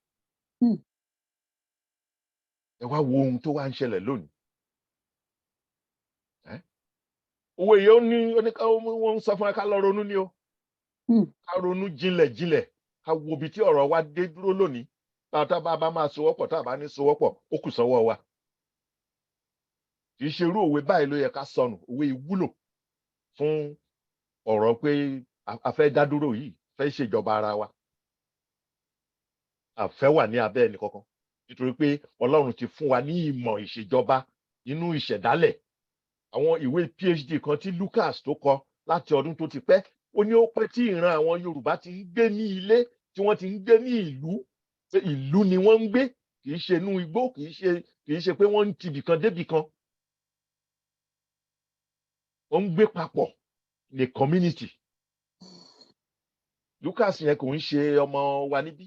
Ẹ wá wo ohun tó wá ń ṣẹlẹ̀ lónìí. Owó yìí wọ́n ń sọ fún ẹ ká lọ ronú ni o. Ká ronú jinlẹ̀ ká wo ibi tí ọ̀rọ̀ wa dé dúró lónìí. Tá a bá máa sowọ́pọ̀, tá a bá ní sowọ́pọ̀, ó kù sọ́wọ́ wa. Kì í ṣe irú òwe báyìí ló yẹ ká sọnù. Òwe ìwúlò fún ọ̀rọ̀ pé a fẹ́ dá dúró yìí, fẹ́ ṣèjọba ara wa. A fẹ́ wà ní abẹ́ ẹnì kankan. Nítorí pé Ọlọ́run ti fún wa ní ìmọ̀ ìṣèjọba nínú ìṣẹ̀dálẹ̀. Àwọn ìwé PhD kan tí Lucas tó kọ láti ọdún tó ti pẹ́, ó ní ó pẹ́ tí ìran àwọn Yorùbá ti ń gbé ní ilé, tí wọ́n ti ń gbé ní ìlú. Pé ìlú ni wọ́n ń gbé, kì í ṣe inú igbó, kì í ṣe pé wọ́n ń tibì kan débì kan. Wọ́n ń gbé papọ̀ ní community. Lucas yẹn kò ń ṣe ọmọ wa níbí.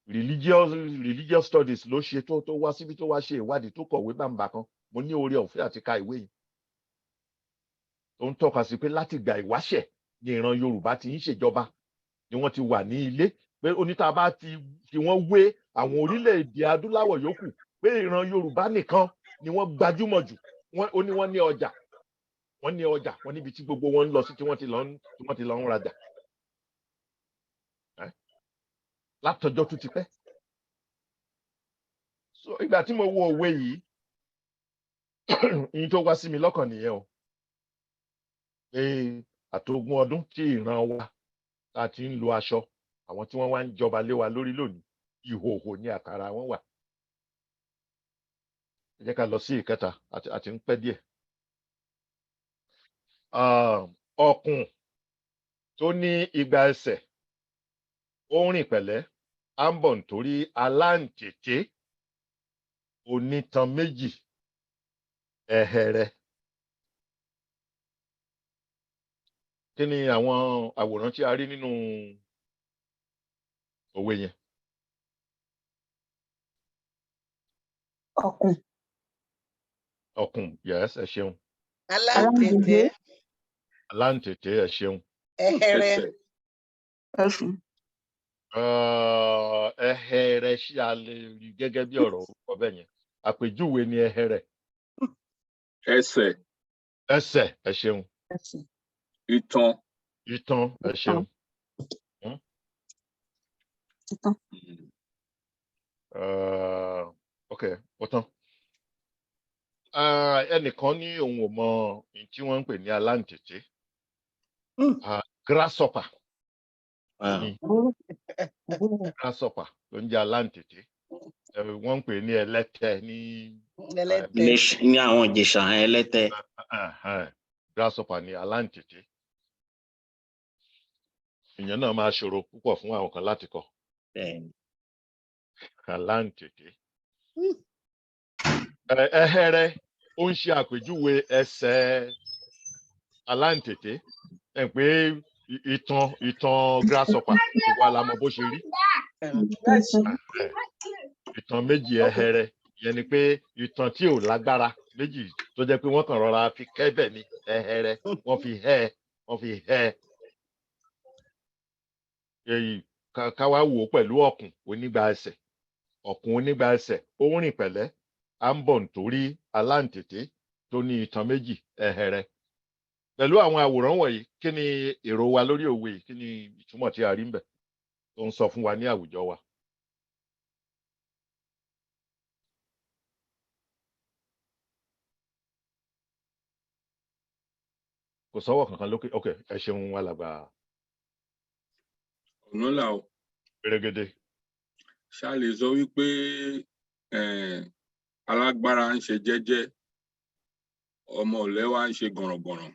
Religious studies ló ṣe tó wá síbi tó wá ṣe ìwádìí tó kọ̀wé bàǹbà kan. Mo ní oore ọ̀fẹ́ àti ka ìwé yìí. Ó ń tọ́ka sí pé láti ìgbà ìwáṣẹ̀ ni ìran Yorùbá ti ń ṣèjọba, ni wọ́n ti wà ní ilé. Pé onítà bá ti fi wọ́n wé àwọn orílẹ̀-èdè adúláwọ̀ yòókù, pé ìran Yorùbá nìkan ni wọ́n gbajúmọ̀ jù. Ó ní wọ́n ní ọjà. Wọ́n ní ọjà, wọ́n níbi tí gbogbo wọn ń lọ sí tí wọ́n ti lọ ń rajà. Látọjọ́ tó ti pẹ́. So ìgbà tí mo wo òwe yìí, ìyìn tó wá sí mi lọ́kàn nìyẹn o. Pé àtogún ọdún tí ìran wa ta ti ń lo aṣọ, àwọn tí wọ́n wá ń jọba lé wa lórí lónìí, ìhòhò ní àkàrà wọn wà. Ẹ jẹ́ ká lọ sí ìkẹta, àti ń pẹ́ díẹ̀. Ọ̀kùn tó ní igba ẹsẹ̀, ó ń rìn pẹ̀lẹ́, á ń bọ̀ nítorí aláǹtèté onítan méjì ẹ̀hẹ̀rẹ̀. Kí ni àwọn àwòrán tí a rí nínú òwe yẹn? Ọ̀kùn. Ọ̀kùn, yes, ẹ ṣeun. Aláǹtèté. Aláǹtèté, ẹ ṣeun. Ẹ̀hẹ̀rẹ̀. Ẹ̀hẹ̀rẹ̀ ṣí a lè rí gẹ́gẹ́ bí ọ̀rọ̀ orúkọ bẹ́ẹ̀ yẹn. Àpèjúwe ni ẹ̀hẹ̀rẹ̀. Ẹsẹ̀. Ẹsẹ̀, ẹ ṣeun. Ìtàn. Ìtàn, ẹ ṣeun. Okay, ó tán. Ẹnìkan ní òun ò mọ ohun tí wọ́n ń pè ní aláǹtèté. Grasshopper. Grasshopper ló ń jẹ́ aláǹtèté. Wọ́n ń pè ní ẹlẹ́tẹ̀ ní àwọn Ìjẹ̀ṣà ẹlẹ́tẹ̀. Grasshopper ní aláǹtèté. Ìyẹn náà máa ṣòro púpọ̀ fún àwọn kan láti kọ. Aláǹtèté. Ẹ̀hẹ̀rẹ̀ ó ń ṣe àpèjúwe ẹsẹ̀ aláǹtèté. Ẹ pé ìtàn grasshopper wà lámọ̀ bó ṣe rí. Ìtàn méjì ẹ̀hẹ̀rẹ̀, ìyẹn ni pé ìtàn tí ò lágbára méjì tó jẹ́ pé wọ́n kàn rọra fi kẹ́bẹ̀ ní ẹ̀hẹ̀rẹ̀, wọ́n fi hẹ́. Ká wá wò ó pẹ̀lú ọ̀kùn onígba ẹsẹ̀. Ọ̀kùn onígba ẹsẹ̀ ó ń rìn pẹ̀lẹ́, á ń bọ̀ nítorí aláǹtèté tó ní ìtàn méjì ẹ̀hẹ̀rẹ̀. Pẹ̀lú àwọn àwòrán wọ̀nyí, kí ni èrò wa lórí òwe yìí? Kí ni ìtumọ̀ tí a rí ń bẹ̀ tó ń sọ fún wa ní àwùjọ wa? Kò sọ́wọ́ kankan lókè. Ok, ẹ ṣeun alàgbà ọ̀nà là o. Pèrègèdè. Ṣá lè sọ wípé alágbára ń ṣe jẹ́jẹ́, ọmọ ọ̀lẹ wa ń ṣe gọ̀rọ̀gọ̀rọ̀.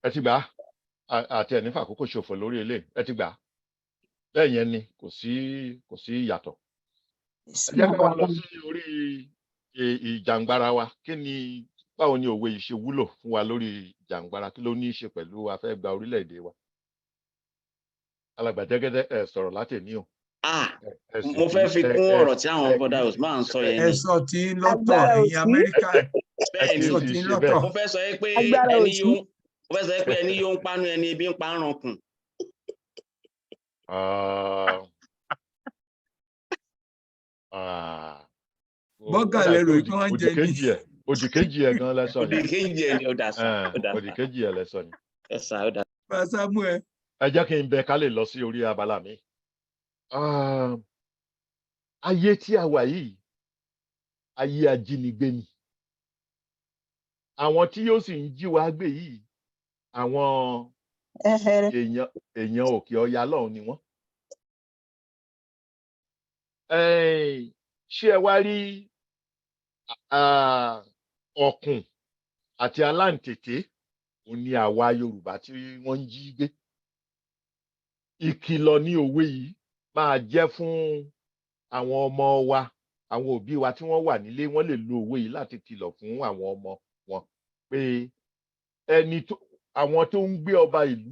Ẹ ti gbà àti ẹ̀ nífà àkókò ṣòfò lórí ilé ẹ ti gbà bẹ́ẹ̀ yẹn ni kò sí ìyàtọ̀. Ẹ jẹ́ ká wá lọ sí orí ìjàngbara wa kí ni báwo ni òwe yìí ṣe wúlò fún wa lórí ìjàngbara kí ló ní í ṣe pẹ̀lú afẹ́gba orílẹ̀-èdè wa. Alàgbà Jẹ́gẹ́dẹ́ ẹ sọ̀rọ̀ láti ní o. Mo fẹ́ fi kún ọ̀rọ̀ tí àwọn bọ́dà Usman sọ yẹn ni. Ẹ sọ tí lọ́tọ̀ ẹ̀yin Amẹ́ríkà. Bẹ́ẹ̀ ni mo fẹ́ sọ pé ẹni yóò ń panu ẹni ibi ń pa ń rankùn. Bọ́gà lẹ́rọ tí wọ́n jẹ ní. Òdì kejì ẹ̀ gan lẹ́sọ̀ ni. Òdì kejì ẹ̀ ni ó dà sá. Òdì kejì ẹ̀ lẹ́sọ̀ ni. Ẹ sá ó dà. Samuel. Ẹ jẹ́ kí n bẹ ká lè lọ sí orí abala mi. Ayé tí a wà yìí, ayé ajínigbé ni. Àwọn tí yóò sì ń jí wa gbé yìí, àwọn èèyàn òkè ọya lọ́hùn ni wọ́n. Ṣé ẹ wá rí ọ̀kùn àti aláǹtètè òun ni àwa Yorùbá tí wọ́n ń jí gbé. Ìkìlọ̀ ní òwe yìí máa jẹ́ fún àwọn ọmọ wa, àwọn òbí wa tí wọ́n wà nílé, wọ́n lè lo òwe yìí láti kìlọ̀ fún àwọn ọmọ wọn pé àwọn tó ń gbé ọba ìlú,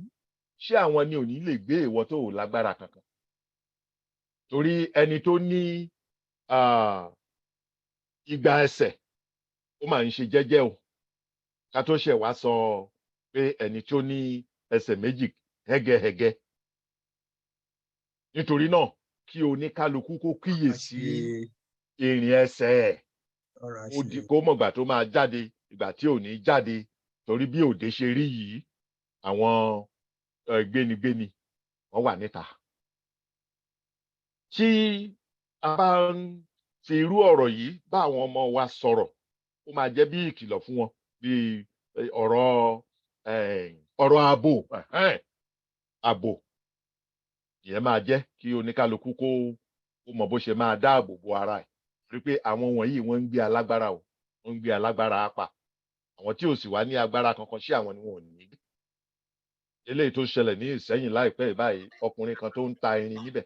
ṣé àwọn ni ò ní lè gbé ìwọ tó lágbára kankan. Torí ẹni tó ní igba ẹsẹ̀ ó máa ń ṣe jẹ́jẹ́ o. Ká tó ṣe wá sọ pé ẹni tó ní ẹsẹ̀ méjì hẹ́gẹ́hẹ́gẹ́. Nítorí náà kí oníkálukú kó kíyèsí ìrìn ẹsẹ̀ ẹ̀ kó mọ̀gbà tó máa jáde ìgbà tí ò ní jáde torí bí òde ṣe rí yìí àwọn gbénigbéni wọ́n wà níta. Tí a bá ń fi irú ọ̀rọ̀ yìí bá àwọn ọmọ wa sọ̀rọ̀ ó máa jẹ́ bí ìkìlọ̀ fún wọn bí ọ̀rọ̀ ààbò ìyẹn máa jẹ́ kí oníkálukú kó mọ bó ṣe máa dáàbò bo ara ẹ̀ rí pé àwọn wọ̀nyí wọ́n ń gbé alágbára o wọ́n ń gbé alágbára apá àwọn tí ò sì wá ní agbára kankan sí àwọn ni wọn ò ní. Eléyìí tó ṣẹlẹ̀ ní Ìṣẹ́yìn láìpẹ́ báyìí ọkùnrin kan tó ń ta irin níbẹ̀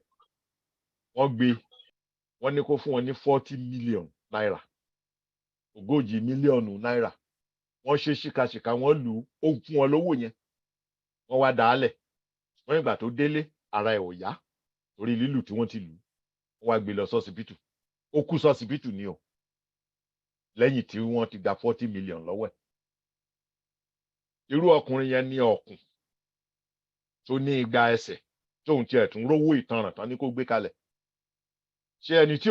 wọ́n gbé wọ́n ní kó fún wọn ní 40 million naira 40 mílíọ̀nù náírà wọ́n ṣe ṣìkàṣìkà wọ́n lù ó fún wọn lówó yẹn wọ́n wá dàálẹ̀ wọ́n ìgbà tó délé ara ẹ̀ ò yá torí lílù tí wọ́n ti lù wọ́n wá gbé lọ sọ́sibítù ó kú sọ́sibítù ni o lẹ́yìn tí wọ́n ti gba 40 million lọ́wọ́ ẹ̀. Irú ọkùnrin yẹn ní ọ̀kùn tó ní igba ẹsẹ̀ tóun tiẹ̀ tún rówó ìtanràn tán ní kó gbé kalẹ̀. Ṣé ẹni tí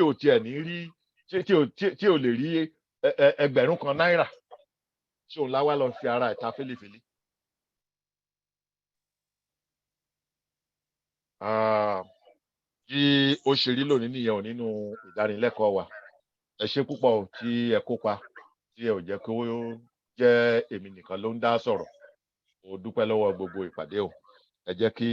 ò tiẹ̀ ní rí tí ò lè rí ẹgbẹ̀rún kan náírà ṣé òun láwá lọ fi ara ẹ̀ ta fẹ́lẹ́fẹ́lẹ́. Bí ó ṣe rí lónìí nìyẹn ò nínú ìdánilẹ́kọ̀ọ́ wa ẹ ṣé púpọ̀ tí ẹ kópa tí ẹ ò jẹ́ kó jẹ́ èmi nìkan ló ń dá sọ̀rọ̀ mo dúpẹ́ lọ́wọ́ gbogbo ìpàdé o ẹ jẹ́ kí